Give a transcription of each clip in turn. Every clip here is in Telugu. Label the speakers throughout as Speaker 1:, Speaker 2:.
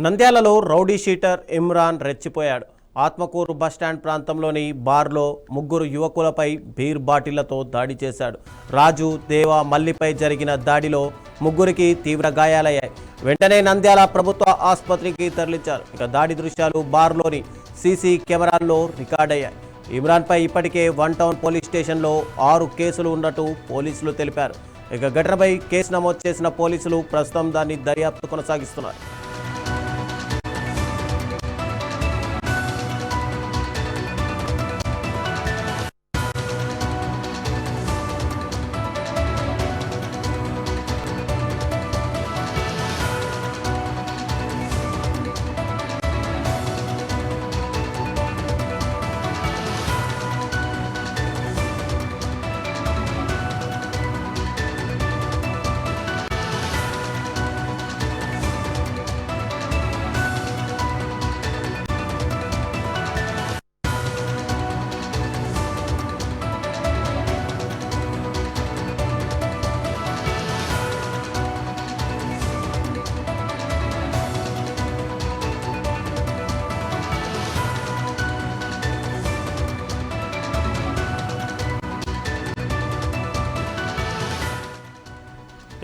Speaker 1: నంద్యాలలో రౌడీ షీటర్ ఇమ్రాన్ రెచ్చిపోయాడు. ఆత్మకూరు బస్టాండ్ ప్రాంతంలోని బార్లో ముగ్గురు యువకులపై బీర్ బాటిళ్లతో దాడి చేశాడు. రాజు, దేవ, మల్లిపై జరిగిన దాడిలో ముగ్గురికి తీవ్ర గాయాలయ్యాయి. వెంటనే నంద్యాల ప్రభుత్వ ఆసుపత్రికి తరలించారు. ఇక దాడి దృశ్యాలు బార్లోని సీసీ కెమెరాల్లో రికార్డయ్యాయి. ఇమ్రాన్పై ఇప్పటికే 1 టౌన్ పోలీస్ స్టేషన్లో 6 కేసులు ఉన్నట్టు పోలీసులు తెలిపారు. ఇక ఘటనపై కేసు నమోదు చేసిన పోలీసులు ప్రస్తుతం దాన్ని దర్యాప్తు కొనసాగిస్తున్నారు.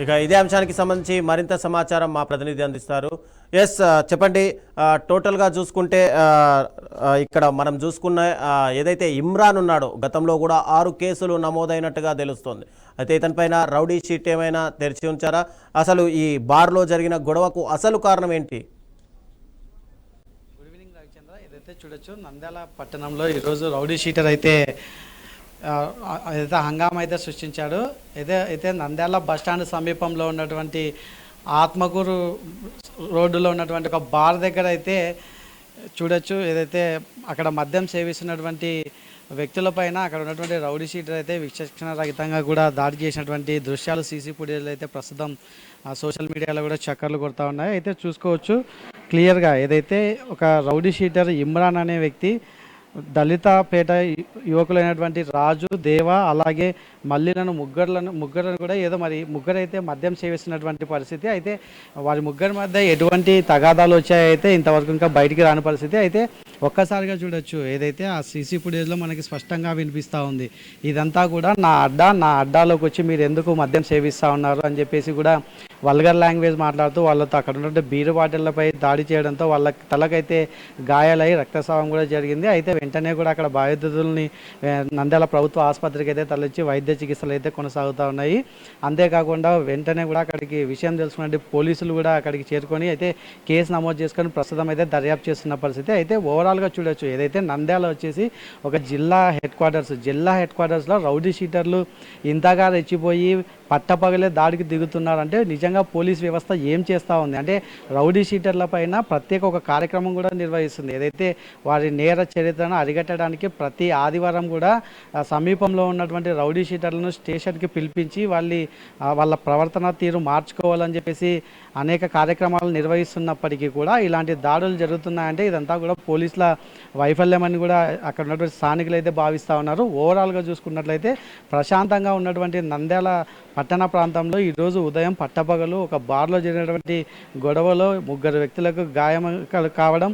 Speaker 1: ఇక ఇదే అంశానికి సంబంధించి మరింత సమాచారం మా ప్రతినిధి అందిస్తారు. చెప్పండి. టోటల్గా చూసుకుంటే ఇక్కడ మనం చూసుకున్న ఏదైతే ఇమ్రాన్ ఉన్నాడో గతంలో కూడా 6 కేసులు నమోదైనట్టుగా తెలుస్తోంది. అయితే ఇతనిపైన రౌడీ షీట్ ఏమైనా తెరిచి ఉంచారా? అసలు ఈ బార్లో జరిగిన గొడవకు అసలు కారణం ఏంటి?
Speaker 2: Good evening Ravichandra. ఏదైతే చూడొచ్చు, నంద్యాల పట్టణంలో ఈరోజు రౌడీ షీటర్ అయితే ఏదైతే హంగామా అయితే సృష్టించాడు. అయితే నంద్యాల బస్టాండ్ సమీపంలో ఉన్నటువంటి ఆత్మకూరు రోడ్డులో ఉన్నటువంటి ఒక బార్ దగ్గర అయితే చూడొచ్చు, ఏదైతే అక్కడ మద్యం సేవిస్తున్నటువంటి వ్యక్తులపైన అక్కడ ఉన్నటువంటి రౌడీ షీటర్ అయితే విచక్షణ రహితంగా కూడా దాడి చేసినటువంటి దృశ్యాలు సీసీ ఫుటేజ్లు అయితే ప్రస్తుతం సోషల్ మీడియాలో కూడా చక్కర్లు కొడతా ఉన్నాయి. అయితే చూసుకోవచ్చు క్లియర్గా, ఏదైతే ఒక రౌడీ షీటర్ ఇమ్రాన్ అనే వ్యక్తి దళిత పేట యువకులైనటువంటి రాజు, దేవ, అలాగే మల్లిలను ముగ్గురులను కూడా ఏదో మరి ముగ్గురైతే మద్యం సేవిస్తున్నటువంటి పరిస్థితి. అయితే వారి ముగ్గురి మధ్య ఎటువంటి తగాదాలు వచ్చాయైతే ఇంతవరకు ఇంకా బయటికి రాని పరిస్థితి. అయితే ఒక్కసారిగా చూడొచ్చు, ఏదైతే ఆ సీసీ ఫుటేజ్లో మనకి స్పష్టంగా వినిపిస్తూ ఉంది, ఇదంతా కూడా నా అడ్డాలోకి వచ్చి మీరు ఎందుకు మద్యం సేవిస్తూ ఉన్నారు అని చెప్పేసి కూడా వల్గర్ లాంగ్వేజ్ మాట్లాడుతూ వాళ్ళతో అక్కడ ఉన్నటువంటి బీరు బాటిళ్లపై దాడి చేయడంతో వాళ్ళ తలకైతే గాయాలై రక్తస్రావం కూడా జరిగింది. అయితే వెంటనే కూడా అక్కడ బాధితుల్ని నంద్యాల ప్రభుత్వ ఆసుపత్రికి అయితే తరలించి వైద్య చికిత్సలు అయితే కొనసాగుతూ ఉన్నాయి. అంతేకాకుండా వెంటనే కూడా అక్కడికి విషయం తెలుసుకున్న పోలీసులు కూడా అక్కడికి చేరుకొని అయితే కేసు నమోదు చేసుకొని ప్రస్తుతం అయితే దర్యాప్తు చేస్తున్న పరిస్థితి. అయితే ఓవరాల్గా చూడొచ్చు, ఏదైతే నంద్యాల వచ్చేసి ఒక జిల్లా హెడ్ క్వార్టర్స్లో రౌడీ షీటర్లు ఇంతగా రెచ్చిపోయి పట్టపగలే దాడికి దిగుతున్నారంటే నిజంగా పోలీస్ వ్యవస్థ ఏం చేస్తూ ఉంది అంటే రౌడీ షీటర్ల పైన ప్రత్యేక ఒక కార్యక్రమం కూడా నిర్వహిస్తుంది. ఏదైతే వారి నేర చరిత్రను అరికట్టడానికి ప్రతి ఆదివారం కూడా సమీపంలో ఉన్నటువంటి రౌడీ షీటర్లను స్టేషన్కి పిలిపించి వాళ్ళ ప్రవర్తన తీరు మార్చుకోవాలని చెప్పేసి అనేక కార్యక్రమాలు నిర్వహిస్తున్నప్పటికీ కూడా ఇలాంటి దాడులు జరుగుతున్నాయంటే ఇదంతా కూడా పోలీసుల వైఫల్యమని కూడా అక్కడ ఉన్నటువంటి స్థానికులు అయితే భావిస్తూ ఉన్నారు. ఓవరాల్గా చూసుకున్నట్లయితే ప్రశాంతంగా ఉన్నటువంటి నంద్యాల పట్టణ ప్రాంతంలో ఈరోజు ఉదయం పట్టపగలు ఒక బార్లో జరిగినటువంటి గొడవలో 3 వ్యక్తులకు గాయం కావడం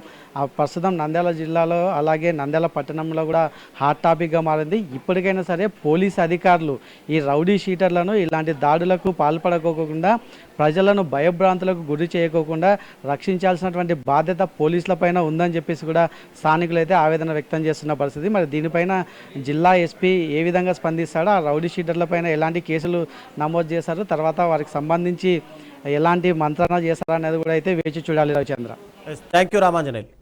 Speaker 2: ప్రస్తుతం నంద్యాల జిల్లాలో అలాగే నంద్యాల పట్టణంలో కూడా హాట్ టాపిక్గా మారింది. ఇప్పటికైనా సరే పోలీస్ అధికారులు ఈ రౌడీ షీటర్లను ఇలాంటి దాడులకు పాల్పడకోకుండా ప్రజలను భయభ్రాంతులకు గురి చేయకోకుండా రక్షించాల్సినటువంటి బాధ్యత పోలీసులపైన ఉందని చెప్పేసి కూడా స్థానికులు అయితే ఆవేదన వ్యక్తం చేస్తున్న పరిస్థితి. మరి దీనిపైన జిల్లా ఎస్పీ ఏ విధంగా స్పందిస్తాడో, ఆ రౌడీ షీటర్లపైన ఎలాంటి కేసులు నమోదు చేశారు, తర్వాత వారికి సంబంధించి ఎలాంటి మంత్రాలు చేస్తారో అనేది కూడా అయితే వేచి చూడాలి రవిచంద్ర.
Speaker 1: Thank you Ramanjaneyulu.